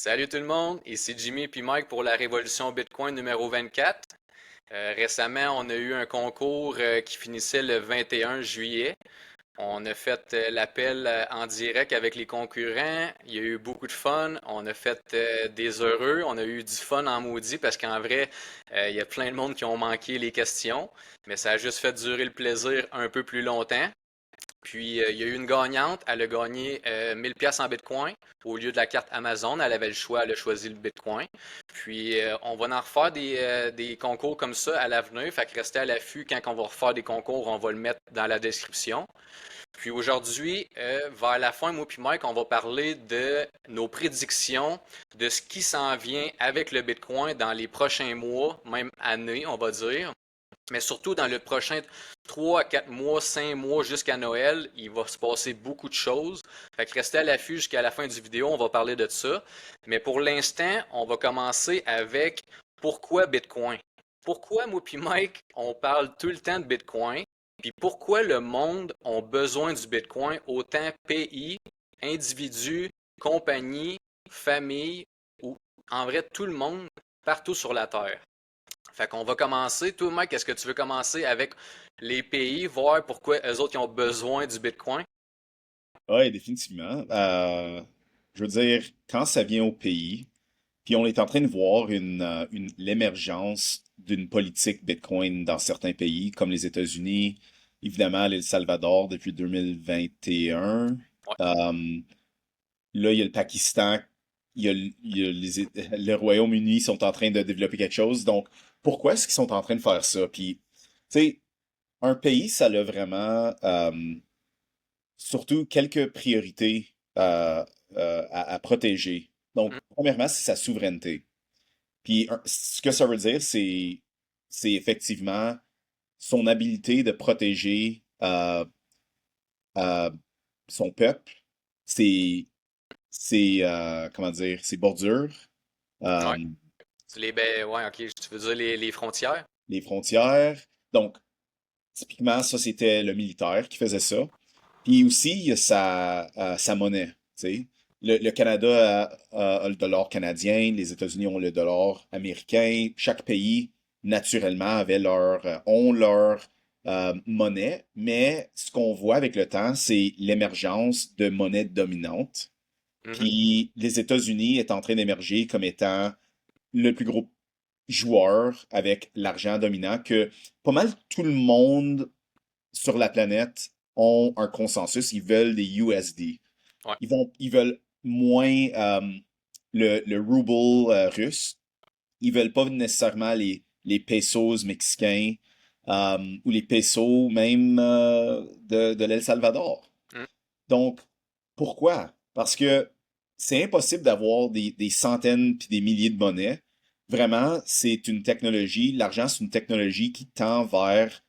Salut tout le monde, ici Jimmy puis Mike pour la Révolution Bitcoin numéro 24. Récemment, on a eu un concours qui finissait le 21 juillet. On a fait l'appel en direct avec les concurrents. Il y a eu beaucoup de fun. On a fait des heureux. On a eu du fun en maudit parce qu'en vrai, il y a plein de monde qui ont manqué les questions. Mais ça a juste fait durer le plaisir un peu plus longtemps. Puis, il y a eu une gagnante. Elle a gagné 1000 pièces en Bitcoin au lieu de la carte Amazon. Elle avait le choix. Elle a choisi le Bitcoin. Puis, on va en refaire des concours comme ça à l'avenir. Fait que restez à l'affût quand on va refaire des concours. On va le mettre dans la description. Puis aujourd'hui, vers la fin, moi puis Mike, on va parler de nos prédictions, de ce qui s'en vient avec le Bitcoin dans les prochains mois, même années, on va dire. Mais surtout dans le prochain 3 à 4 mois, 5 mois jusqu'à Noël, il va se passer beaucoup de choses. Fait que restez à l'affût jusqu'à la fin du vidéo, on va parler de ça. Mais pour l'instant, on va commencer avec pourquoi Bitcoin? Pourquoi moi puis Mike, on parle tout le temps de Bitcoin? Puis pourquoi le monde a besoin du Bitcoin, autant pays, individus, compagnies, familles, ou en vrai tout le monde, partout sur la Terre? Fait qu'on va commencer. Toi, Mike, est-ce que tu veux commencer avec les pays, voir pourquoi eux autres ils ont besoin du Bitcoin? Oui, définitivement. Je veux dire, quand ça vient au pays, puis on est en train de voir l'émergence d'une politique Bitcoin dans certains pays, comme les États-Unis, évidemment l'El Salvador depuis 2021. Ouais. Euh, Là, il y a le Pakistan, il y a le Royaume-Uni sont en train de développer quelque chose. Donc, pourquoi est-ce qu'ils sont en train de faire ça? Puis, tu sais, un pays, ça a vraiment surtout quelques priorités à protéger. Donc, Mm. premièrement, c'est sa souveraineté. Puis, ce que ça veut dire, c'est effectivement son habilité de protéger euh, son peuple, comment dire, ses bordures, Ouais. euh, Ouais, ok, tu veux dire les frontières? les frontières. Donc, typiquement, ça, c'était le militaire qui faisait ça. Puis aussi, il y a sa monnaie. Tu sais. Le Canada a le dollar canadien, les États-Unis ont le dollar américain. Chaque pays, naturellement, ont leur monnaie. Mais ce qu'on voit avec le temps, c'est l'émergence de monnaies dominantes. Mhm. Puis les États-Unis est en train d'émerger comme étant le plus gros joueur avec l'argent dominant que pas mal tout le monde sur la planète ont un consensus. Ils veulent des USD. Ouais. Ils veulent moins le rouble russe. Ils veulent pas nécessairement les pesos mexicains ou les pesos même de l'El Salvador. Mm. Donc, pourquoi? Parce que c'est impossible d'avoir des centaines puis des milliers de monnaies. Vraiment, c'est une technologie, l'argent, c'est une technologie qui tend vers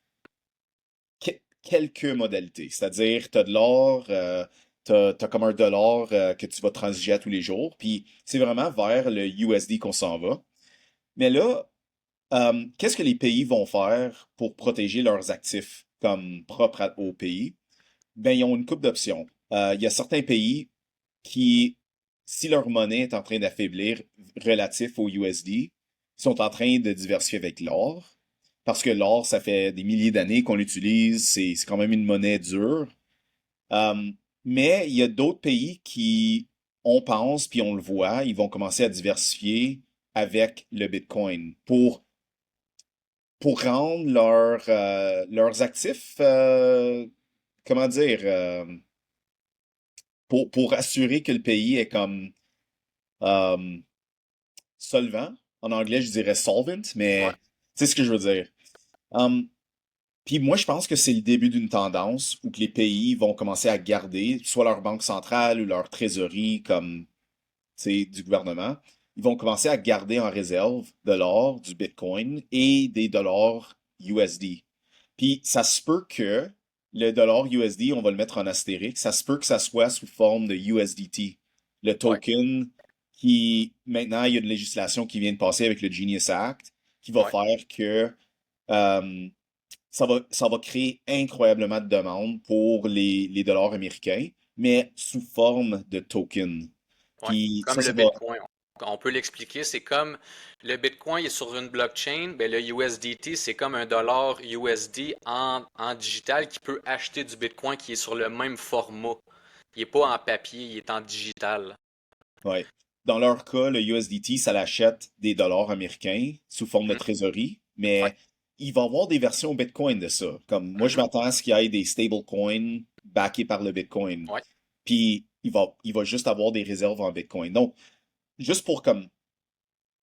quelques modalités. C'est-à-dire, tu as de l'or, tu as comme un dollar que tu vas transiger à tous les jours, puis c'est vraiment vers le USD qu'on s'en va. Mais là, qu'est-ce que les pays vont faire pour protéger leurs actifs comme propres au pays? Ben, ils ont une coupe d'options. Il y a certains pays qui, si leur monnaie est en train d'affaiblir relatif au USD, sont en train de diversifier avec l'or. Parce que l'or, ça fait des milliers d'années qu'on l'utilise, c'est quand même une monnaie dure. Euh, mais il y a d'autres pays qui, on pense, puis on le voit, ils vont commencer à diversifier avec le Bitcoin pour rendre leurs actifs, comment dire, pour assurer que le pays est comme euh, solvant. En anglais, je dirais solvent, Ouais. mais c'est ce que je veux dire. Um, Puis moi, je pense que c'est le début d'une tendance où que les pays vont commencer à garder soit leur banque centrale ou leur trésorerie comme, tu sais, du gouvernement. Ils vont commencer à garder en réserve de l'or, du Bitcoin et des dollars USD. Puis ça se peut que le dollar USD, on va le mettre en astérix, ça se peut que ça soit sous forme de USDT, le Ouais. token qui, maintenant, il y a une législation qui vient de passer avec le Genius Act qui va Ouais. faire que euh, ça va créer incroyablement de demandes pour les dollars américains, mais sous forme de token. Ouais. Puis Comme le ça va, Bitcoin. on peut l'expliquer, c'est comme le Bitcoin est sur une blockchain, ben le USDT, c'est comme un dollar USD en digital qui peut acheter du Bitcoin qui est sur le même format. Il n'est pas en papier, il est en digital. Ouais. Dans leur cas, le USDT, ça l'achète des dollars américains sous forme de Mhm. trésorerie, Ouais. mais il va y avoir des versions Bitcoin de ça. Comme moi, je Mhm. m'attends à ce qu'il y ait des stablecoins backés par le Bitcoin. Ouais. Puis il va juste avoir des réserves en Bitcoin. Donc, juste pour comme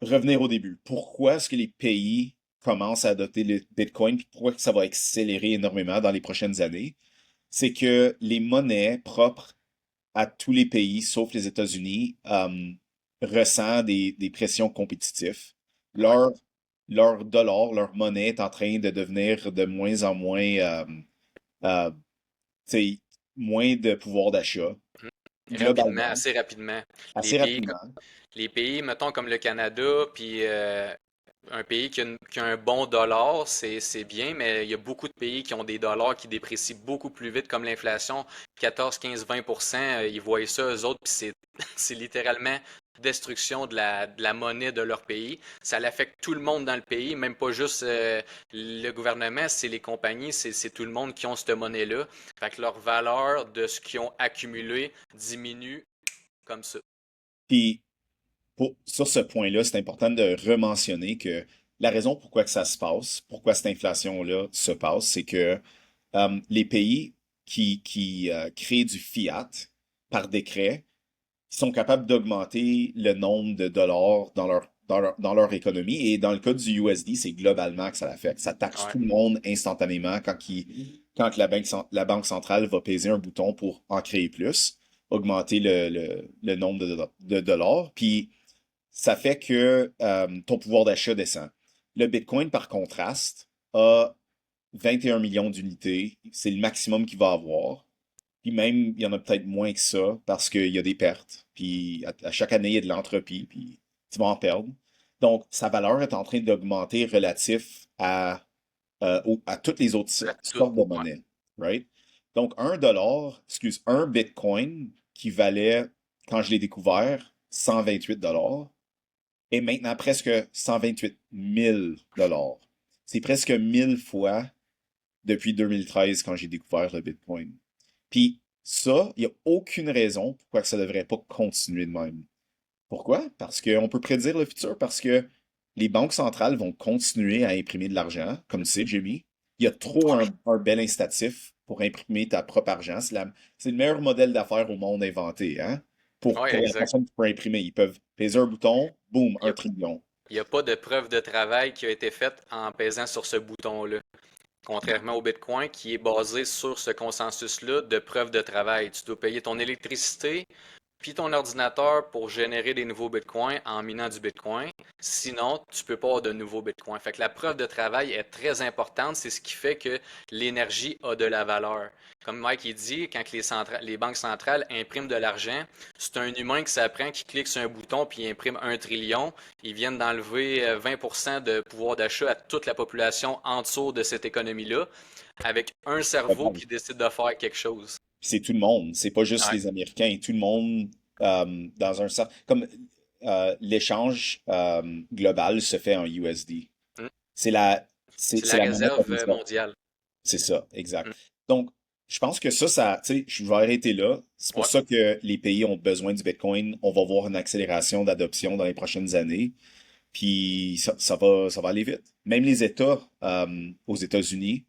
revenir au début, pourquoi est-ce que les pays commencent à adopter le Bitcoin, puis pourquoi que ça va accélérer énormément dans les prochaines années? C'est que les monnaies propres à tous les pays, sauf les États-Unis, ressent des pressions compétitives. Ouais. Leur, leur dollar, leur monnaie est en train de devenir de moins en moins, euh, tu sais, moins de pouvoir d'achat, Rapidement, globalement, assez rapidement. Les assez pays, rapidement. les pays, mettons comme le Canada, puis un pays qui a un bon dollar, c'est bien, mais il y a beaucoup de pays qui ont des dollars qui déprécient beaucoup plus vite, comme l'inflation, 14, 15, 20%, ils voient ça, eux autres, puis c'est, c'est littéralement destruction de la monnaie de leur pays. Ça l'affecte tout le monde dans le pays, même pas juste le gouvernement, c'est les compagnies, c'est tout le monde qui ont cette monnaie-là. Fait que leur valeur de ce qu'ils ont accumulé diminue comme ça. Puis, sur ce point-là, c'est important de rementionner que la raison pourquoi que ça se passe, pourquoi cette inflation-là se passe, c'est que les pays qui créent du fiat par décret, sont capables d'augmenter le nombre de dollars dans leur économie. Et dans le cas du USD, c'est globalement que ça l'affecte. Ça taxe Ouais, tout le monde instantanément quand la banque centrale va peser un bouton pour en créer plus, augmenter le nombre de dollars. Puis ça fait que ton pouvoir d'achat descend. Le Bitcoin, par contraste, a 21 millions d'unités. C'est le maximum qu'il va avoir. Puis même, il y en a peut-être moins que ça parce qu'il y a des pertes. Puis à chaque année, il y a de l'entropie, puis tu vas en perdre. Donc, sa valeur est en train d'augmenter relatif à toutes les autres à tout. sortes de Ouais. monnaies. Right? Donc, un Bitcoin qui valait, quand je l'ai découvert, 128 dollars, est maintenant presque 128 000 dollars. C'est presque 1000 fois depuis 2013 quand j'ai découvert le Bitcoin. Puis ça, il n'y a aucune raison pourquoi que ça ne devrait pas continuer de même. Pourquoi? Parce qu'on peut prédire le futur, parce que les banques centrales vont continuer à imprimer de l'argent, comme tu sais, Jimmy. Il y a trop Ouais. un bel incitatif pour imprimer ta propre argent. C'est le meilleur modèle d'affaires au monde inventé, hein? Pour, Ouais, pour la exact. personne qui peut imprimer. Ils peuvent peser un bouton, boum, Il n'y un a, trillion. il y a pas de preuve de travail qui a été faite en pesant sur ce bouton-là. Contrairement au Bitcoin qui est basé sur ce consensus-là de preuve de travail. Tu dois payer ton électricité, puis ton ordinateur pour générer des nouveaux bitcoins en minant du bitcoin. Sinon, tu peux pas avoir de nouveaux bitcoins. Fait que la preuve de travail est très importante. C'est ce qui fait que l'énergie a de la valeur. Comme Mike il dit, quand les banques centrales impriment de l'argent, c'est un humain qui s'apprend, qui clique sur un bouton puis il imprime 1 trillion. Ils viennent d'enlever 20% de pouvoir d'achat à toute la population en dessous de cette économie-là, avec un cerveau qui décide de faire quelque chose. C'est tout le monde, c'est pas juste Ouais. les Américains, tout le monde dans un sens. Comme l'échange global se fait en USD. Mm. C'est la, c'est, C'est c'est la la monnaie la réserve plus forte. mondiale. C'est ça, Mm. exact. Donc, je pense que ça, tu sais, je vais arrêter là. C'est pour Ouais. ça que les pays ont besoin du Bitcoin. On va voir une accélération d'adoption dans les prochaines années. Puis ça va aller vite. Même les États aux États-Unis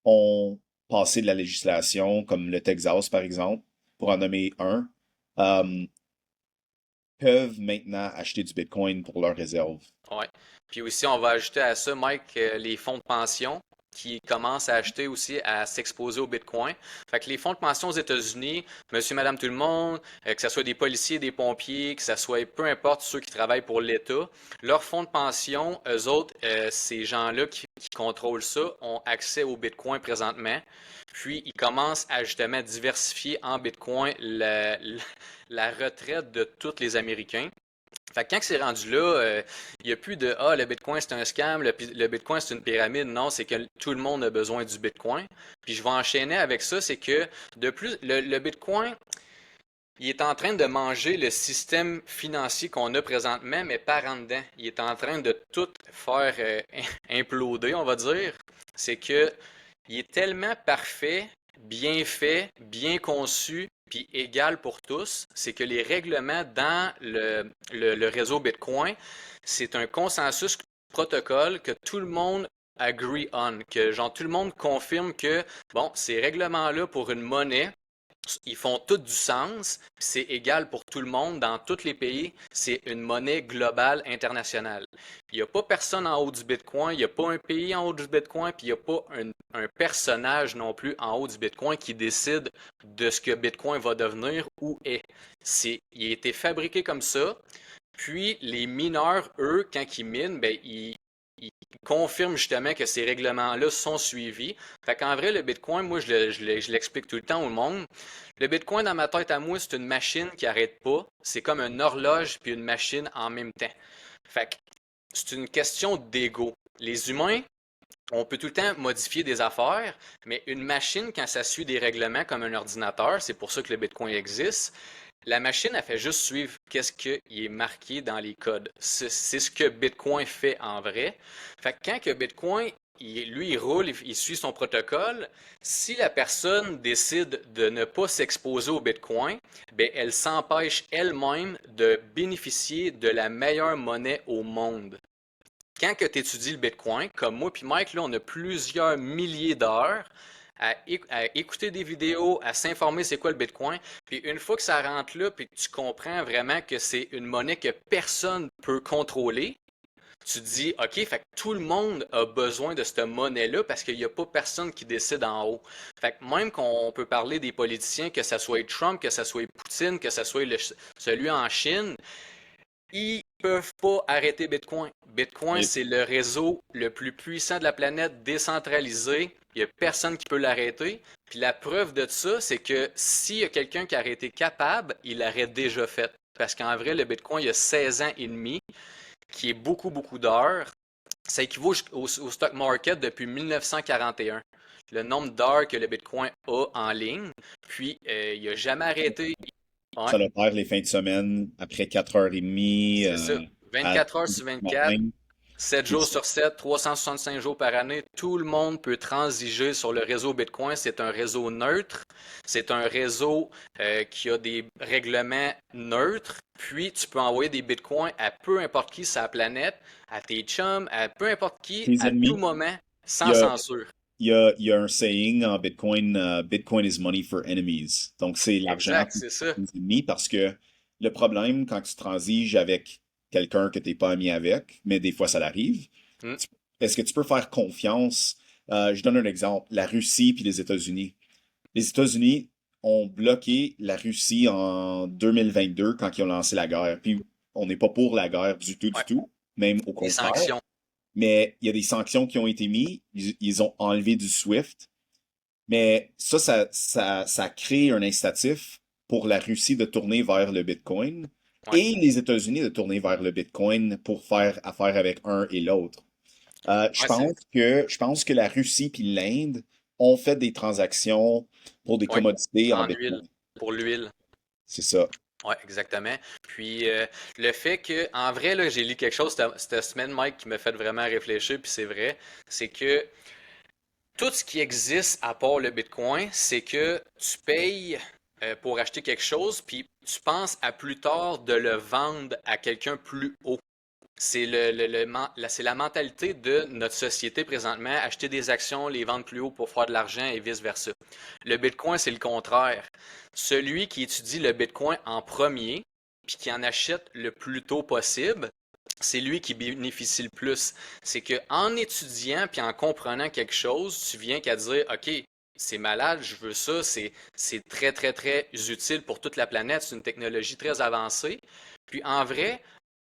ont passé de la législation, comme le Texas, par exemple, pour en nommer un, euh, peuvent maintenant acheter du Bitcoin pour leurs réserves. Ouais. Puis aussi, on va ajouter à ça, Mike, les fonds de pension qui commencent à acheter aussi, à s'exposer au Bitcoin. Fait que les fonds de pension aux États-Unis, monsieur, madame, tout le monde, que ce soit des policiers, des pompiers, que ce soit peu importe ceux qui travaillent pour l'État, leurs fonds de pension, eux autres, ces gens-là qui contrôlent ça, ont accès au Bitcoin présentement. Puis, ils commencent à justement diversifier en Bitcoin la retraite de tous les Américains. Fait que quand c'est rendu là, il n'y a plus de le Bitcoin c'est un scam, le Bitcoin c'est une pyramide. Non, c'est que tout le monde a besoin du Bitcoin. Puis je vais enchaîner avec ça, c'est que de plus, le Bitcoin, Il est en train de manger le système financier qu'on a présentement, mais par en dedans. Il est en train de tout faire imploder, on va dire. C'est que il est tellement parfait, bien fait, bien conçu, puis égal pour tous. C'est que les règlements dans le réseau Bitcoin, c'est un consensus protocole que tout le monde agree on, que genre tout le monde confirme que bon, ces règlements-là pour une monnaie ils font tous du sens, c'est égal pour tout le monde dans tous les pays, c'est une monnaie globale internationale. Il n'y a pas personne en haut du Bitcoin, il n'y a pas un pays en haut du Bitcoin, puis il n'y a pas un personnage non plus en haut du Bitcoin qui décide de ce que Bitcoin va devenir ou est. Il a été fabriqué comme ça, puis les mineurs, eux, quand ils minent, ben, ils confirment justement que ces règlements-là sont suivis. Fait qu'en vrai, le Bitcoin, moi, je l'explique tout le temps au monde. Le Bitcoin, dans ma tête à moi, c'est une machine qui arrête pas. C'est comme une horloge puis une machine en même temps. Fait que c'est une question d'ego. Les humains, on peut tout le temps modifier des affaires, mais une machine, quand ça suit des règlements comme un ordinateur, c'est pour ça que le Bitcoin existe, la machine, elle fait juste suivre qu'est-ce qui est marqué dans les codes. C'est ce que Bitcoin fait en vrai. Fait que quand que Bitcoin, lui, il roule, il suit son protocole, si la personne décide de ne pas s'exposer au Bitcoin, ben, elle s'empêche elle-même de bénéficier de la meilleure monnaie au monde. Quand que tu étudies le Bitcoin, comme moi puis Mike, là, on a plusieurs milliers d'heures à écouter des vidéos, à s'informer c'est quoi le Bitcoin. Puis une fois que ça rentre là, puis que tu comprends vraiment que c'est une monnaie que personne peut contrôler, tu te dis, OK, fait que tout le monde a besoin de cette monnaie-là parce qu'il n'y a pas personne qui décide en haut. Fait que même qu'on peut parler des politiciens, que ce soit Trump, que ce soit Poutine, que ce soit celui en Chine, ils peuvent pas arrêter Bitcoin. Bitcoin, Et c'est le réseau le plus puissant de la planète, décentralisé. Il n'y a personne qui peut l'arrêter. Puis la preuve de ça, c'est que s'il y a quelqu'un qui aurait été capable, il l'aurait déjà fait. Parce qu'en vrai, le Bitcoin, il y a 16 ans et demi, qui est beaucoup, beaucoup d'heures. Ça équivaut au stock market depuis 1941. Le nombre d'heures que le Bitcoin a en ligne. Puis, il n'a jamais arrêté. Ouais, ça opère les fins de semaine après 4h30 c'est ça. à 24 heures 2 sur du 24, matin. 7 C'est jours ça. sur 7, 365 jours par année, tout le monde peut transiger sur le réseau Bitcoin. C'est un réseau neutre. C'est un réseau qui a des règlements neutres. Puis, tu peux envoyer des Bitcoins à peu importe qui sur la planète, à tes chums, à peu importe qui, Tes à tout ennemis, moment, il sans y a, censure. il y a un saying en Bitcoin, Bitcoin is money for enemies. Donc, c'est l'argent Exact, pour c'est ça. tes ennemis parce que le problème quand tu transiges avec quelqu'un que tu n'es pas ami avec, mais des fois ça l'arrive, Hmm. tu- est-ce que tu peux faire confiance? Je donne un exemple, la Russie puis les États-Unis. Les États-Unis ont bloqué la Russie en 2022 quand ils ont lancé la guerre. Puis on n'est pas pour la guerre du Ouais, tout, même au des contraire. sanctions. Mais il y a des sanctions qui ont été mises. Ils ont enlevé du SWIFT. Mais ça crée un incitatif pour la Russie de tourner vers le Bitcoin Ouais. et les États-Unis de tourner vers le Bitcoin pour faire affaire avec un et l'autre. Ouais, c'est Je pense que la Russie puis l'Inde ont fait des transactions pour des ouais. commodités en En Bitcoin. huile, pour l'huile. C'est ça. Oui, exactement. Puis le fait que, en vrai, là, j'ai lu quelque chose cette semaine, Mike, qui m'a fait vraiment réfléchir, puis c'est vrai, c'est que tout ce qui existe à part le Bitcoin, c'est que tu payes pour acheter quelque chose, puis tu penses à plus tard de le vendre à quelqu'un plus haut. C'est la mentalité de notre société présentement, acheter des actions, les vendre plus haut pour faire de l'argent et vice-versa. Le Bitcoin, c'est le contraire. Celui qui étudie le Bitcoin en premier, puis qui en achète le plus tôt possible, c'est lui qui bénéficie le plus. C'est que en étudiant puis en comprenant quelque chose, tu viens qu'à dire, OK, c'est malade, je veux ça, c'est très, très, très utile pour toute la planète, c'est une technologie très avancée. Puis en vrai,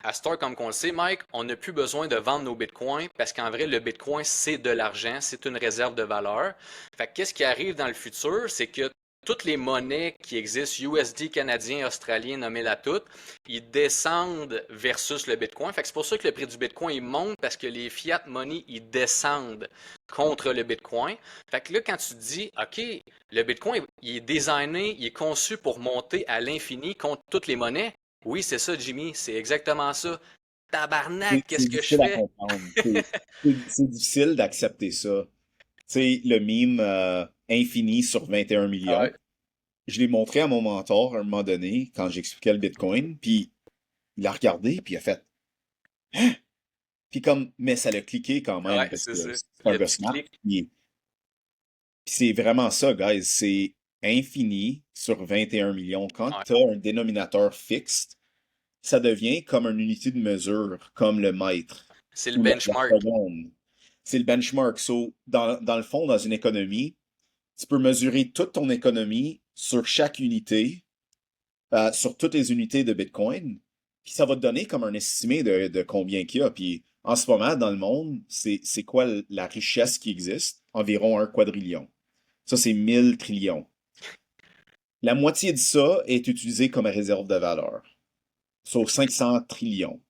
à cette heure, comme on le sait, Mike, on n'a plus besoin de vendre nos bitcoins parce qu'en vrai, le bitcoin, c'est de l'argent, c'est une réserve de valeur. Fait que qu'est-ce qui arrive dans le futur, c'est que toutes les monnaies qui existent, USD, canadien, australien, nommez-la toutes, ils descendent versus le Bitcoin. Fait que c'est pour ça que le prix du Bitcoin il monte parce que les fiat money ils descendent contre le Bitcoin. Fait que là, quand tu dis, OK, le Bitcoin il est designé, il est conçu pour monter à l'infini contre toutes les monnaies. Oui, c'est ça, Jimmy, c'est exactement ça. Tabarnak, C'est qu'est-ce que je difficile à fais? comprendre. C'est difficile d'accepter ça. Tu sais, le meme infini sur 21 Ah ouais. millions, je l'ai montré à mon mentor à un moment donné quand j'expliquais le Bitcoin, puis il a regardé, puis il a fait puis comme, mais ça l'a cliqué quand même Ouais, parce c'est que ça. c'est un Le gars petit smart. clic. Puis c'est vraiment ça, guys. C'est infini sur 21 millions. Quand Ouais. tu as un dénominateur fixe, ça devient comme une unité de mesure, comme le mètre C'est le ou la benchmark. seconde. C'est le benchmark. So, dans le fond, dans une économie, tu peux mesurer toute ton économie sur chaque unité, sur toutes les unités de Bitcoin, puis ça va te donner comme un estimé de combien qu'il y a. Puis en ce moment, dans le monde, c'est quoi la richesse qui existe? Environ 1 quadrillion. Ça, c'est 1000 trillions. La moitié de ça est utilisée comme réserve de valeur, sauf 500 trillions.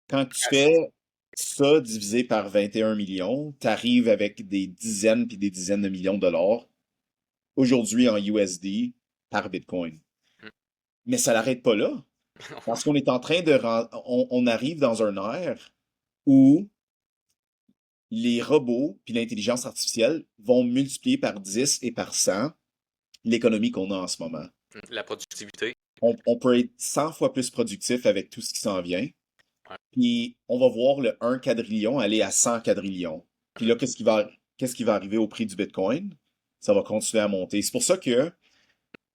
Quand tu Ah, fais ça divisé par 21 millions, tu arrives avec des dizaines puis des dizaines de millions de dollars aujourd'hui en USD par Bitcoin. Mais ça n'arrête pas là, parce qu'on est en train on arrive dans un ère où les robots puis l'intelligence artificielle vont multiplier par 10 et par 100 l'économie qu'on a en ce moment. La productivité. On peut être 100 fois plus productif avec tout ce qui s'en vient. Ouais. Puis on va voir le 1 quadrillion aller à 100 quadrillions. Puis là, qu'est-ce qui va arriver au prix du Bitcoin? Ça va continuer à monter. C'est pour ça que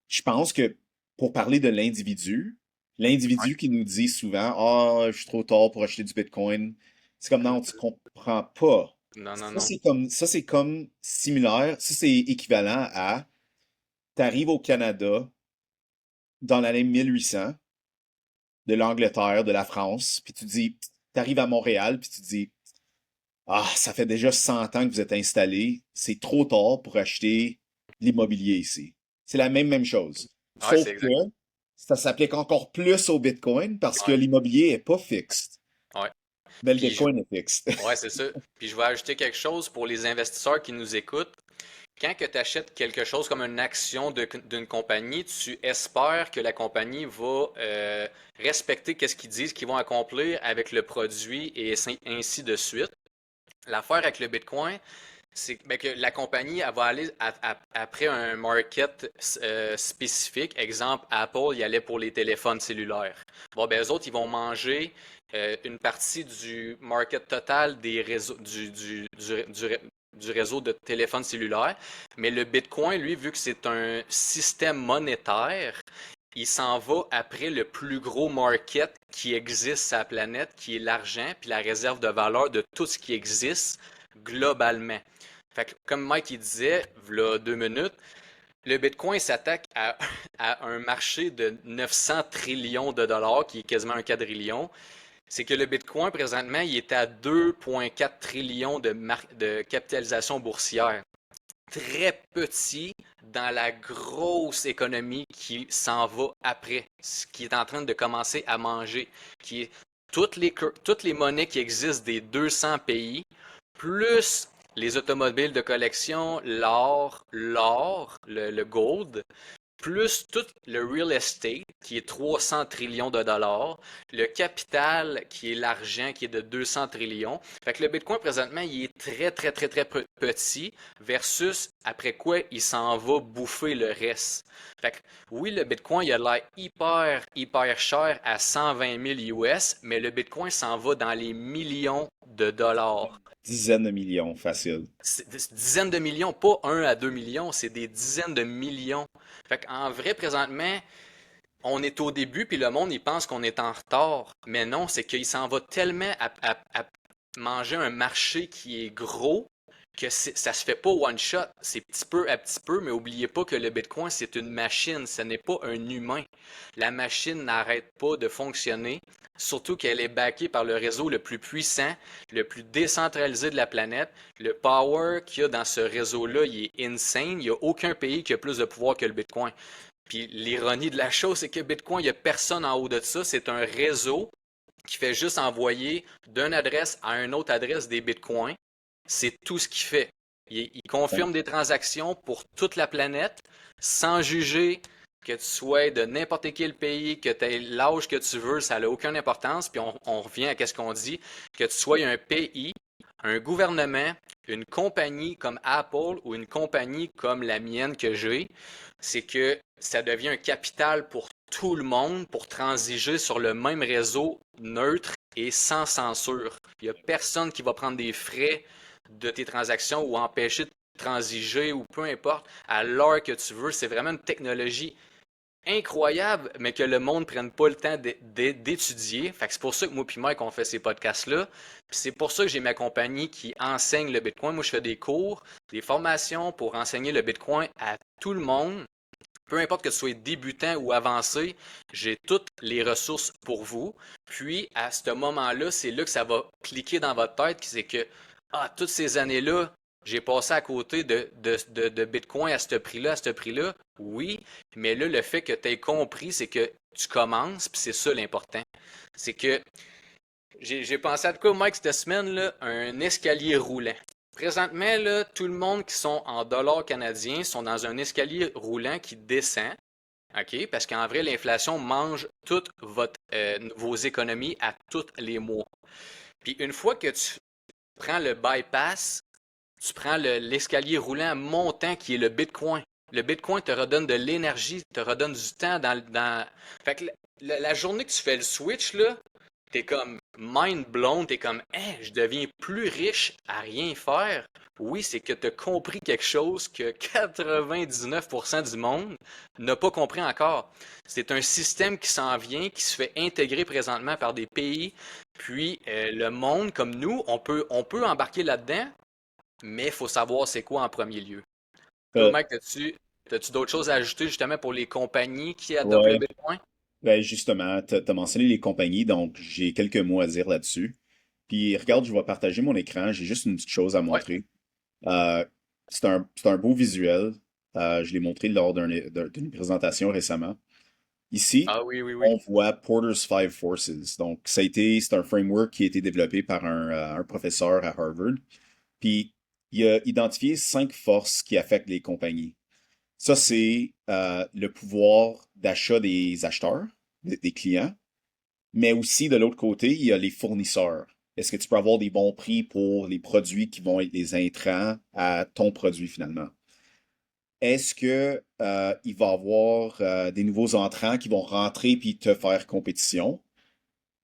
je pense que pour parler de l'individu qui nous dit souvent, ah, je suis trop tard pour acheter du Bitcoin, c'est comme non, tu comprends pas. Non, non, Ça, non. c'est comme similaire, ça, c'est équivalent à, tu arrives au Canada dans l'année 1800, de l'Angleterre, de la France, puis tu arrives à Montréal, puis tu dis, ah, ça fait déjà 100 ans que vous êtes installé, c'est trop tard pour acheter l'immobilier ici. C'est la même chose. Ouais, Sauf c'est que exact. ça s'applique encore plus au Bitcoin parce que Ouais, l'immobilier est pas fixe, ouais. mais le Puis je... Bitcoin est fixe. Ouais, c'est ça. Puis je vais ajouter quelque chose pour les investisseurs qui nous écoutent. Quand que tu achètes quelque chose comme une action d'une compagnie, tu espères que la compagnie va respecter qu'est-ce qu'ils disent qu'ils vont accomplir avec le produit et ainsi de suite. L'affaire avec le Bitcoin, c'est ben, que la compagnie elle va aller après un market spécifique. Exemple, Apple, il allait pour les téléphones cellulaires. Bon, ben, eux autres, ils vont manger une partie du market total des réseaux, du réseau de téléphones cellulaires. Mais le Bitcoin, lui, vu que c'est un système monétaire, il s'en va après le plus gros market qui existe sur la planète, qui est l'argent, puis la réserve de valeur de tout ce qui existe globalement. Fait que, comme Mike il disait, il 2 minutes, le Bitcoin s'attaque à un marché de 900 trillions de dollars, qui est quasiment un quadrillion. C'est que le Bitcoin, présentement, il est à 2,4 trillions de capitalisation boursière. Très petit dans la grosse économie qui s'en va après, ce qui est en train de commencer à manger, qui est toutes les monnaies qui existent des 200 pays, plus les automobiles de collection, le gold, plus tout le real estate, qui est 300 trillions de dollars, le capital, qui est l'argent, qui est de 200 trillions. Fait que le Bitcoin, présentement, il est très, très, très, très petit versus après quoi il s'en va bouffer le reste. Fait que oui, le Bitcoin, il a l'air hyper, hyper cher à 120 000 US, mais le Bitcoin s'en va dans les millions de dollars. Dizaines de millions, facile. C'est des dizaines de millions, pas 1 à 2 millions, c'est des dizaines de millions. Fait qu'en vrai, présentement, on est au début, puis le monde, il pense qu'on est en retard. Mais non, c'est qu'il s'en va tellement à manger un marché qui est gros que ça se fait pas one shot. C'est petit peu à petit peu, mais oubliez pas que le Bitcoin, c'est une machine, ce n'est pas un humain. La machine n'arrête pas de fonctionner Surtout qu'elle est backée par le réseau le plus puissant, le plus décentralisé de la planète. Le power qu'il y a dans ce réseau-là, il est insane. Il n'y a aucun pays qui a plus de pouvoir que le Bitcoin. Puis l'ironie de la chose, c'est que Bitcoin, il n'y a personne en haut de ça. C'est un réseau qui fait juste envoyer d'une adresse à une autre adresse des bitcoins. C'est tout ce qu'il fait. Il Ouais. confirme des transactions pour toute la planète sans juger que tu sois de n'importe quel pays, que tu aies l'âge que tu veux, ça n'a aucune importance. Puis on revient à ce qu'on dit, que tu sois un pays, un gouvernement, une compagnie comme Apple ou une compagnie comme la mienne que j'ai, c'est que ça devient un capital pour tout le monde pour transiger sur le même réseau neutre et sans censure. Il n'y a personne qui va prendre des frais de tes transactions ou empêcher de transiger ou peu importe à l'heure que tu veux. C'est vraiment une technologie incroyable, mais que le monde ne prenne pas le temps d'étudier. Fait que c'est pour ça que moi et Mike, on fait ces podcasts-là. Puis c'est pour ça que j'ai ma compagnie qui enseigne le Bitcoin. Moi, je fais des cours, des formations pour enseigner le Bitcoin à tout le monde. Peu importe que tu sois débutant ou avancé, j'ai toutes les ressources pour vous. Puis, à ce moment-là, c'est là que ça va cliquer dans votre tête, c'est que, toutes ces années-là, j'ai passé à côté de Bitcoin à ce prix-là, à ce prix-là. Oui, mais là, le fait que tu aies compris, c'est que tu commences, puis c'est ça l'important. C'est que j'ai pensé à quoi, Mike, cette semaine, là, un escalier roulant. Présentement, là, tout le monde qui sont en dollars canadiens sont dans un escalier roulant qui descend, OK? Parce qu'en vrai, l'inflation mange toutes vos économies à tous les mois. Puis une fois que tu prends le bypass, tu prends l'escalier roulant montant qui est le Bitcoin. Le Bitcoin te redonne de l'énergie, te redonne du temps Fait que la journée que tu fais le switch, là, t'es comme mind blown, t'es comme, hein, je deviens plus riche à rien faire. Oui, c'est que t'as compris quelque chose que 99% du monde n'a pas compris encore. C'est un système qui s'en vient, qui se fait intégrer présentement par des pays. Puis le monde, comme nous, on peut embarquer là-dedans, mais il faut savoir c'est quoi en premier lieu. Toi, Euh, Mike, t'as-tu d'autres choses à ajouter justement pour les compagnies qui adoptent le ouais, Bitcoin? ben justement, t'as mentionné les compagnies, donc j'ai quelques mots à dire là-dessus. Puis regarde, je vais partager mon écran, j'ai juste une petite chose à Ouais. montrer. Euh, c'est un beau visuel. Je l'ai montré lors d'une présentation récemment. Ici, Ah oui, oui, oui. on voit Porter's Five Forces. Donc, c'est un framework qui a été développé par un professeur à Harvard. Puis, il a identifié 5 forces qui affectent les compagnies. Ça, c'est le pouvoir d'achat des acheteurs, des clients, mais aussi de l'autre côté, il y a les fournisseurs. Est-ce que tu peux avoir des bons prix pour les produits qui vont être les intrants à ton produit finalement? Est-ce que il va y avoir des nouveaux entrants qui vont rentrer puis te faire compétition?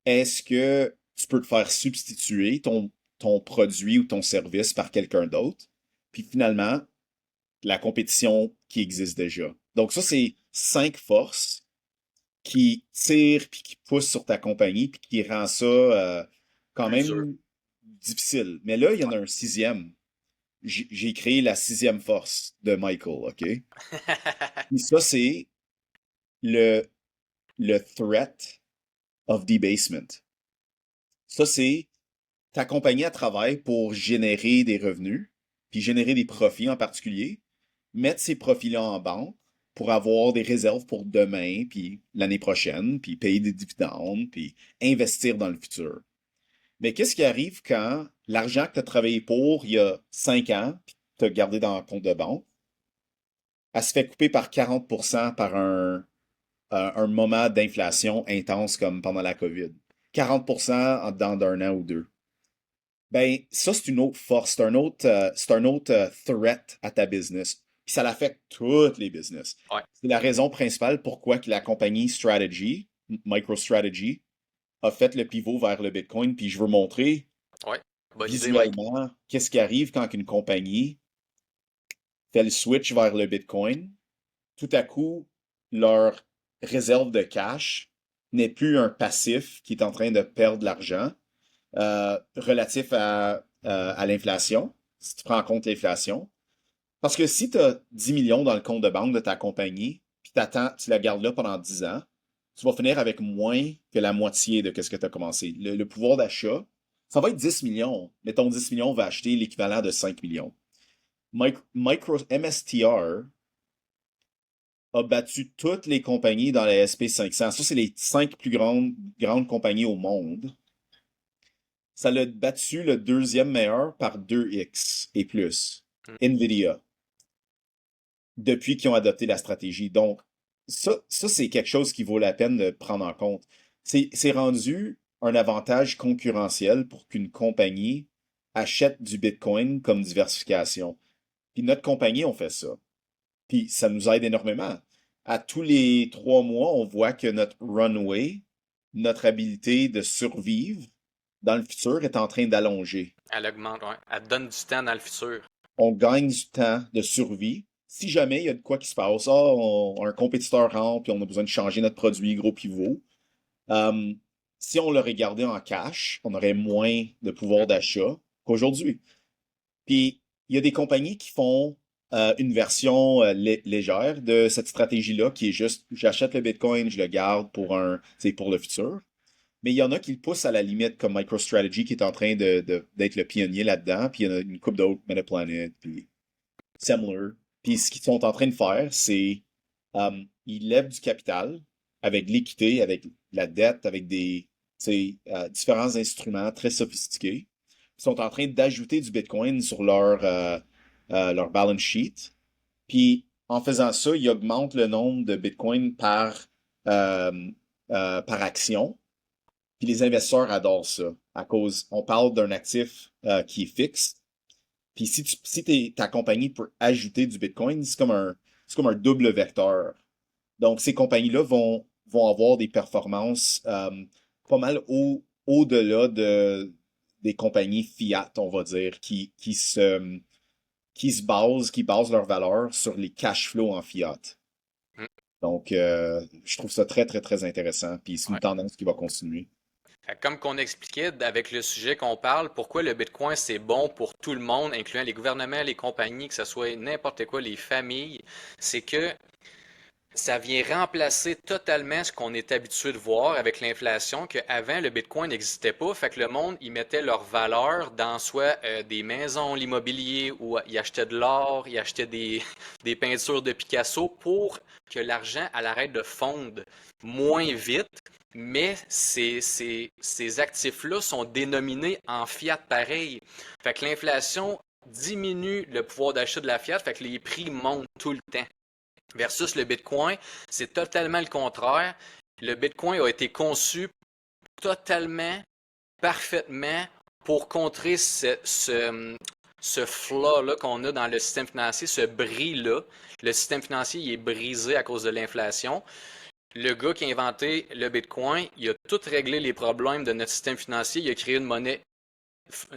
Est-ce que tu peux te faire substituer ton produit ou ton service par quelqu'un d'autre? Puis finalement, la compétition qui existe déjà. Donc ça, c'est 5 forces qui tirent puis qui poussent sur ta compagnie puis qui rend ça quand Plus dur. même difficile. Mais là, il y en a un sixième. J'ai créé la sixième force de Michael, OK? Et ça, c'est le, le threat of debasement. Ça, c'est ta compagnie à travail pour générer des revenus, puis générer des profits en particulier, mettre ces profits-là en banque pour avoir des réserves pour demain, puis l'année prochaine, puis payer des dividendes, puis investir dans le futur. Mais qu'est-ce qui arrive quand l'argent que tu as travaillé pour il y a 5 ans, puis tu as gardé dans un compte de banque, elle se fait couper par 40% par un moment d'inflation intense comme pendant la COVID. 40% en dedans d'un an ou deux. Ben, ça, c'est une autre force, c'est un autre threat à ta business. Puis ça l'affecte toutes les business. Ouais, C'est la raison principale pourquoi que la compagnie Strategy, MicroStrategy, a fait le pivot vers le Bitcoin. Puis je veux montrer ouais. Bonne idée, Mike. visuellement qu'est-ce qui arrive quand une compagnie fait le switch vers le Bitcoin. Tout à coup, leur réserve de cash n'est plus un passif qui est en train de perdre de l'argent relatif à l'inflation, si tu prends en compte l'inflation. Parce que si tu as 10 millions dans le compte de banque de ta compagnie, puis tu la gardes là pendant 10 ans, tu vas finir avec moins que la moitié de ce que tu as commencé. Le pouvoir d'achat, ça va être 10 millions. Mais ton 10 millions va acheter l'équivalent de 5 millions. MSTR a battu toutes les compagnies dans la SP 500. Ça, c'est les 5 plus grandes compagnies au monde. Ça l'a battu le deuxième meilleur par 2x et plus. Mm. Nvidia. Depuis qu'ils ont adopté la stratégie. Donc, ça c'est quelque chose qui vaut la peine de prendre en compte. C'est rendu un avantage concurrentiel pour qu'une compagnie achète du Bitcoin comme diversification. Puis notre compagnie, on fait ça. Puis ça nous aide énormément. À tous les 3 mois, on voit que notre runway, notre habilité de survivre dans le futur est en train d'allonger. Elle augmente, ouais. Elle donne du temps dans le futur. On gagne du temps de survie. Si jamais il y a de quoi qui se passe, un compétiteur rentre puis on a besoin de changer notre produit gros pivot, euh, si on le regardait en cash, on aurait moins de pouvoir d'achat qu'aujourd'hui. Puis il y a des compagnies qui font une version légère de cette stratégie-là qui est juste j'achète le Bitcoin, je le garde pour le futur. Mais il y en a qui le poussent à la limite, comme MicroStrategy qui est en train d'être le pionnier là-dedans. Puis il y en a une couple d'autres, Metaplanet, puis Semler. Puis ce qu'ils sont en train de faire, c'est ils lèvent du capital avec l'équité, avec la dette, avec différents instruments très sophistiqués. Ils sont en train d'ajouter du Bitcoin sur leur balance sheet. Puis en faisant ça, ils augmentent le nombre de Bitcoin euh, par action. Puis les investisseurs adorent ça, à cause, on parle d'un actif qui est fixe. Puis si ta compagnie peut ajouter du Bitcoin, c'est comme un double vecteur. Donc ces compagnies-là vont avoir des performances pas mal au-delà des compagnies fiat, on va dire, qui basent leur valeur sur les cash flows en fiat. Mm. Donc, je trouve ça très, très, très intéressant. Puis c'est une Ouais. tendance qui va continuer. Comme qu'on expliquait avec le sujet qu'on parle, pourquoi le Bitcoin c'est bon pour tout le monde, incluant les gouvernements, les compagnies, que ce soit n'importe quoi, les familles, c'est que ça vient remplacer totalement ce qu'on est habitué de voir avec l'inflation, qu'avant, le Bitcoin n'existait pas, fait que le monde, ils mettait leur valeur dans soit des maisons, l'immobilier, ou ils achetaient de l'or, ils achetaient des peintures de Picasso pour que l'argent elle arrête de fondre moins vite, mais ces actifs-là sont dénominés en fiat pareil. Fait que l'inflation diminue le pouvoir d'achat de la fiat, fait que les prix montent tout le temps. Versus le Bitcoin, c'est totalement le contraire. Le Bitcoin a été conçu totalement, parfaitement pour contrer ce flaw-là qu'on a dans le système financier, ce bris-là. Le système financier il est brisé à cause de l'inflation. Le gars qui a inventé le Bitcoin, il a tout réglé les problèmes de notre système financier. Il a créé une monnaie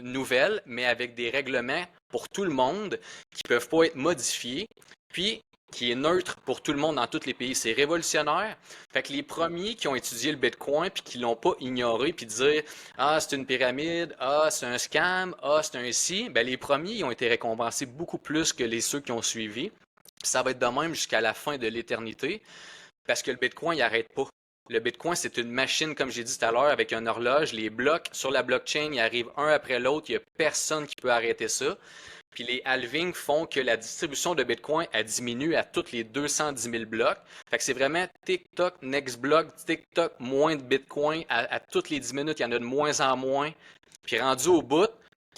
nouvelle, mais avec des règlements pour tout le monde qui ne peuvent pas être modifiés. Puis, qui est neutre pour tout le monde dans tous les pays. C'est révolutionnaire. Fait que les premiers qui ont étudié le Bitcoin puis qui l'ont pas ignoré puis dire ah c'est une pyramide, ah c'est un scam, ah c'est un si, ben les premiers ils ont été récompensés beaucoup plus que ceux qui ont suivi. Puis ça va être de même jusqu'à la fin de l'éternité parce que le Bitcoin il arrête pas. Le Bitcoin, c'est une machine, comme j'ai dit tout à l'heure, avec une horloge. Les blocs sur la blockchain, ils arrivent un après l'autre. Il n'y a personne qui peut arrêter ça. Puis les halvings font que la distribution de Bitcoin elle diminue à toutes les 210 000 blocs. Fait que c'est vraiment TikTok, next block, TikTok, moins de Bitcoin. À toutes les 10 minutes, il y en a de moins en moins. Puis rendu au bout,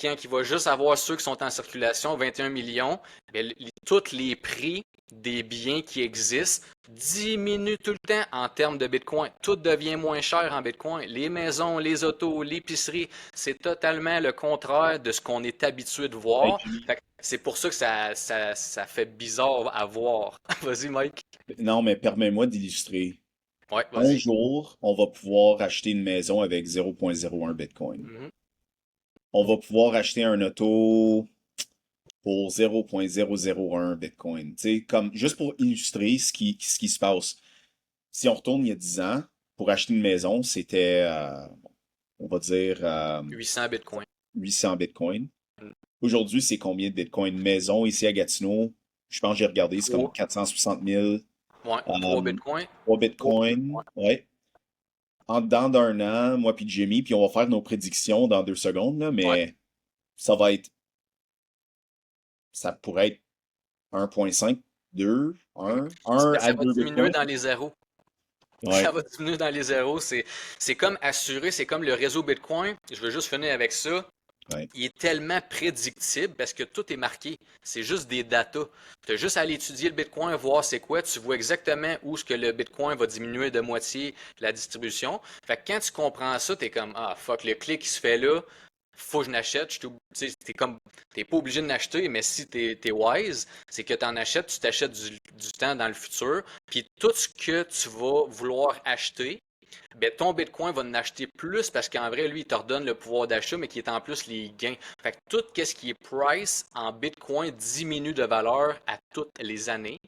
quand il va juste avoir ceux qui sont en circulation, 21 millions, bien, tous les prix des biens qui existent diminuent tout le temps en termes de Bitcoin. Tout devient moins cher en Bitcoin. Les maisons, les autos, l'épicerie, c'est totalement le contraire de ce qu'on est habitué de Et voir. puis, C'est pour ça que ça fait bizarre à voir. Vas-y, Mike. non, mais permets-moi d'illustrer. Ouais, Un vas-y. jour, on va pouvoir acheter une maison avec 0,01 Bitcoin. Mhm. On va pouvoir acheter un auto pour 0,001 Bitcoin. Tu sais, comme, juste pour illustrer ce qui se passe. Si on retourne il y a 10 ans, pour acheter une maison, c'était, on va dire, 800 Bitcoin. 800 Bitcoin. Mhm. Aujourd'hui, c'est combien de Bitcoin? Maison ici à Gatineau, je pense que j'ai regardé, c'est comme 460 000. Ouais, 3 Euh, bitcoins. 3 3 Bitcoin, bitcoins. ouais. En dedans d'un an, moi puis Jimmy, puis on va faire nos prédictions dans 2 secondes, là, Ouais. mais ça va être, ça pourrait être 1,5, 2, 1 Ben, à ça va 2 diminuer Bitcoins. dans les zéros. Ça Ouais, va diminuer dans les zéros. C'est comme assuré, c'est comme le réseau Bitcoin. Je veux juste finir avec ça. ouais. Il est tellement prédictible parce que tout est marqué. C'est juste des datas. Tu as juste à aller étudier le Bitcoin, voir c'est quoi. Tu vois exactement où ce que le Bitcoin va diminuer de moitié la distribution. Fait que quand tu comprends ça, tu es comme ah fuck, le clic qui se fait là, faut que je n'achète. T'es comme t'es pas obligé de n'acheter, mais si t'es wise, c'est que tu en achètes, tu t'achètes du temps dans le futur. Puis tout ce que tu vas vouloir acheter, ben, ton Bitcoin va en acheter plus parce qu'en vrai, lui, il te redonne le pouvoir d'achat, mais qui est en plus les gains. Fait que tout ce qui est price en Bitcoin diminue de valeur à toutes les années,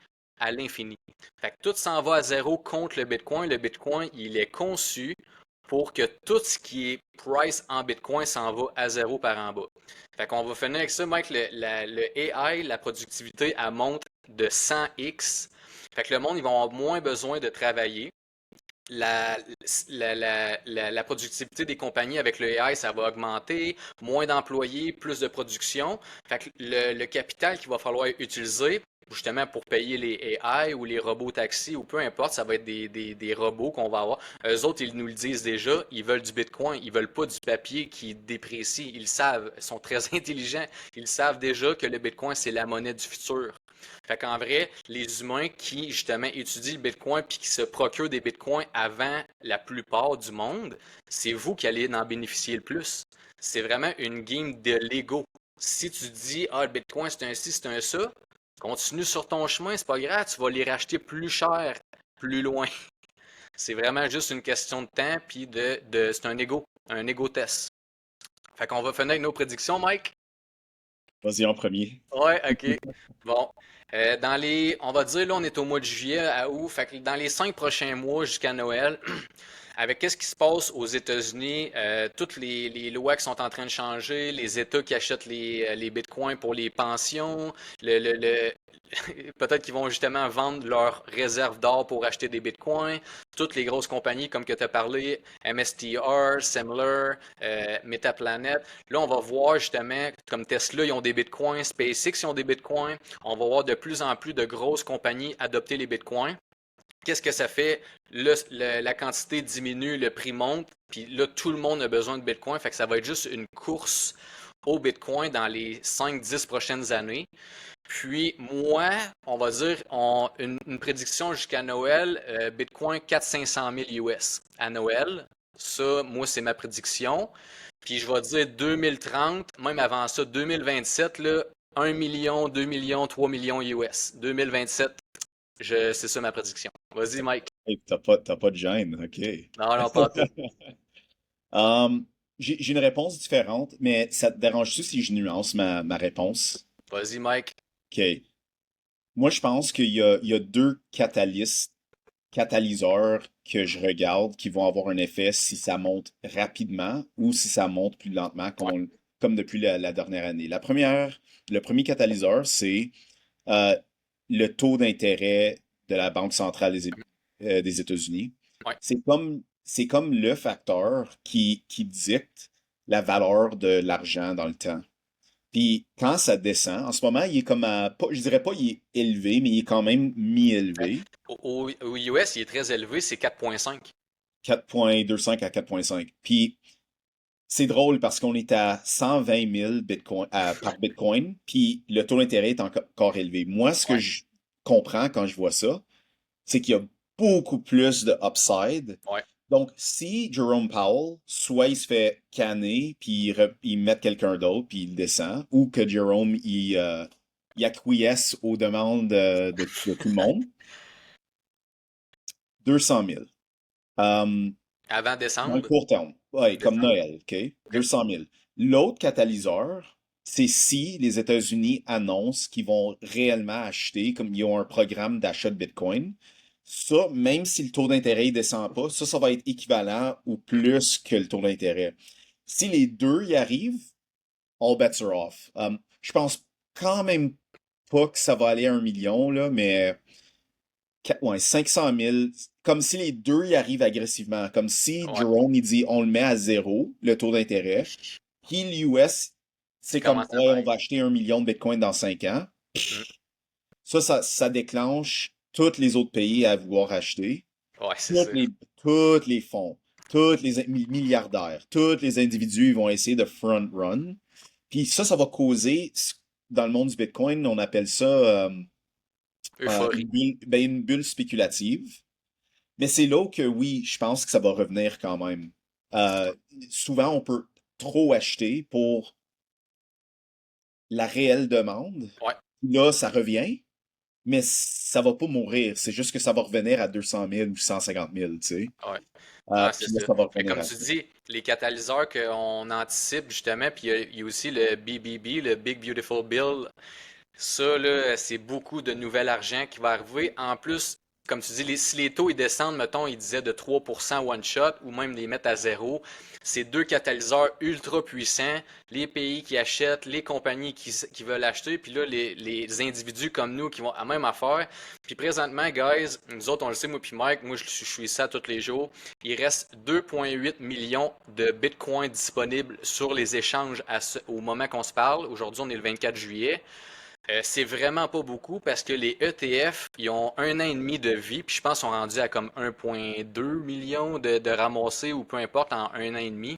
à l'infini. Fait que tout s'en va à zéro contre le Bitcoin. Le Bitcoin, il est conçu pour que tout ce qui est price en Bitcoin s'en va à zéro par en bas. Fait qu'on va finir avec ça, Mike. Le AI, la productivité, elle monte de 100x. Fait que le monde, ils vont avoir moins besoin de travailler la, la productivité des compagnies avec le AI, ça va augmenter, moins d'employés, plus de production. Fait que le capital qu'il va falloir utiliser, justement pour payer les AI ou les robots taxis ou peu importe, ça va être des robots qu'on va avoir. Eux autres, ils nous le disent déjà, ils veulent du Bitcoin, ils veulent pas du papier qui déprécie. Ils savent, ils sont très intelligents, ils savent déjà que le Bitcoin, c'est la monnaie du futur. Fait qu'en vrai, les humains qui justement étudient le Bitcoin puis qui se procurent des Bitcoins avant la plupart du monde, c'est vous qui allez en bénéficier le plus. C'est vraiment une game de Lego. Si tu dis ah le Bitcoin c'est un ci, c'est un ça, continue sur ton chemin, c'est pas grave, tu vas les racheter plus cher, plus loin. C'est vraiment juste une question de temps puis c'est un ego test. Fait qu'on va finir avec nos prédictions, Mike. Vas-y en premier. Ouais, ok. Bon. On va dire, là, on est au mois de juillet à août. Fait que dans les 5 prochains mois jusqu'à Noël, avec qu'est-ce qui se passe aux États-Unis, toutes les lois qui sont en train de changer, les États qui achètent les bitcoins pour les pensions, peut-être qu'ils vont justement vendre leurs réserves d'or pour acheter des bitcoins. Toutes les grosses compagnies, comme que tu as parlé, MSTR, Semler, Metaplanet. Là, on va voir justement, comme Tesla, ils ont des bitcoins, SpaceX, ils ont des bitcoins. On va voir de plus en plus de grosses compagnies adopter les bitcoins. Qu'est-ce que ça fait? La quantité diminue, le prix monte, puis là, tout le monde a besoin de Bitcoin, fait que ça va être juste une course au Bitcoin dans les 5-10 prochaines années. Puis moi, on va dire une prédiction jusqu'à Noël, Bitcoin 400-500 000 US à Noël. Ça, moi, c'est ma prédiction. Puis je vais dire 2030, même avant ça, 2027, là, 1 million, 2 millions, 3 millions US. 2027, c'est ça ma prédiction. Vas-y, Mike. Hey, t'as pas de gêne, ok. Non, non, pas tout. Hum, j'ai une réponse différente, mais ça te dérange-tu si je nuance ma réponse? Vas-y, Mike. Ok. Moi, je pense qu'il y a deux catalyseurs que je regarde qui vont avoir un effet si ça monte rapidement ou si ça monte plus lentement, Ouais, comme depuis la dernière année. Le premier catalyseur, c'est euh, le taux d'intérêt de la Banque centrale des États-Unis. ouais. C'est comme le facteur qui dicte la valeur de l'argent dans le temps. Puis quand ça descend, en ce moment, il est comme je dirais pas il est élevé, mais il est quand même mi-élevé. Au US, il est très élevé, c'est 4,5. 4,25 à 4,5. Puis c'est drôle parce qu'on est à 120 000 par Bitcoin, puis le taux d'intérêt est encore élevé. Moi, ce que Ouais, je comprends quand je vois ça, c'est qu'il y a beaucoup plus de upside. ouais. Donc, si Jerome Powell, soit il se fait canner, puis il met quelqu'un d'autre, puis il descend, ou que Jerome, il acquiesce aux demandes de tout le monde, 200 000. Euh, Avant Dans le décembre, court terme, ouais, comme décembre. Noël, OK? OK. 200 000. L'autre catalyseur, c'est si les États-Unis annoncent qu'ils vont réellement acheter, comme ils ont un programme d'achat de Bitcoin. Ça, même si le taux d'intérêt ne descend pas, ça va être équivalent ou plus que le taux d'intérêt. Si les deux y arrivent, all bets are off. Je pense quand même pas que ça va aller à 1 million, là, mais Ouais, 500 000, comme si les deux y arrivent agressivement, comme si Ouais. Jerome il dit on le met à zéro, le taux d'intérêt, puis l'US, Il c'est comme commence à ouais, on baisser. va acheter 1 million de Bitcoin dans 5 ans. Mm. Ça déclenche tous les autres pays à vouloir acheter. Ouais, c'est Tous ça. les, tous les fonds, tous les milliardaires, tous les individus ils vont essayer de front run. Puis ça va causer, dans le monde du Bitcoin, on appelle ça Euphorie. une bulle spéculative. Mais c'est là que oui, je pense que ça va revenir quand même. Euh, Souvent, on peut trop acheter pour la réelle demande. Ouais, Là, ça revient, mais ça va pas mourir. C'est juste que ça va revenir à 200 000 ou 150 000, tu sais. ouais. Non, c'est Puis là, ça. ça va Mais revenir comme à tu ça. dis, les catalyseurs qu'on anticipe justement, puis il y a aussi le BBB, le Big Beautiful Bill. Ça, là, c'est beaucoup de nouvel argent qui va arriver. En plus, comme tu dis, si les taux ils descendent, mettons, ils disaient de 3% one shot ou même les mettre à zéro, c'est deux catalyseurs ultra puissants. Les pays qui achètent, les compagnies qui veulent acheter, puis là, les individus comme nous qui vont à même affaire. Puis présentement, guys, nous autres, on le sait, moi puis Mike, moi je suis ça tous les jours. Il reste 2,8 millions de bitcoins disponibles sur les échanges au moment qu'on se parle. Aujourd'hui, on est le 24 juillet. C'est vraiment pas beaucoup parce que les ETF, ils ont 1 an et demi de vie, puis je pense qu'ils sont rendus à comme 1,2 million de ramassés ou peu importe en 1 an et demi.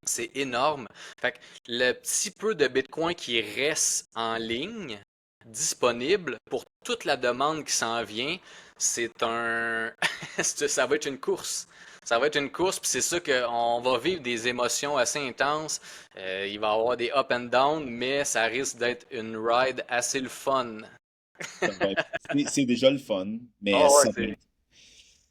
C'est énorme. Fait que le petit peu de Bitcoin qui reste en ligne, disponible pour toute la demande qui s'en vient, c'est un. Ça va être une course. Ça va être une course, puis c'est ça qu'on va vivre des émotions assez intenses. Il va y avoir des up and down, mais ça risque d'être une ride assez le fun. C'est déjà le fun, mais Oh, ouais, ça va c'est. être,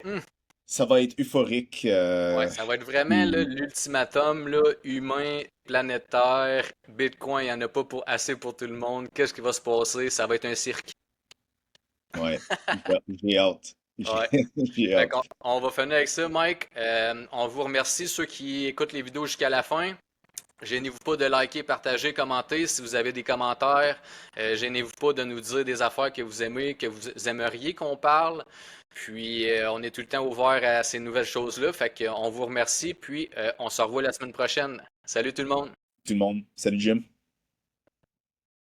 Hmm. ça va être euphorique. Ouais, ça va être vraiment là, Puis, l'ultimatum là, humain, planétaire. Bitcoin, il n'y en a pas assez pour tout le monde. Qu'est-ce qui va se passer? Ça va être un cirque. ouais, j'ai hâte. J'ai Ouais. j'ai Fait hâte. qu'on on va finir avec ça, Mike. On vous remercie, ceux qui écoutent les vidéos jusqu'à la fin. Gênez-vous pas de liker, partager, commenter. Si vous avez des commentaires, gênez-vous pas de nous dire des affaires que vous aimez, que vous aimeriez qu'on parle. Puis, on est tout le temps ouvert à ces nouvelles choses-là. Fait qu'on vous remercie. Puis, on se revoit la semaine prochaine. Salut tout le monde! Tout le monde. Salut Jim.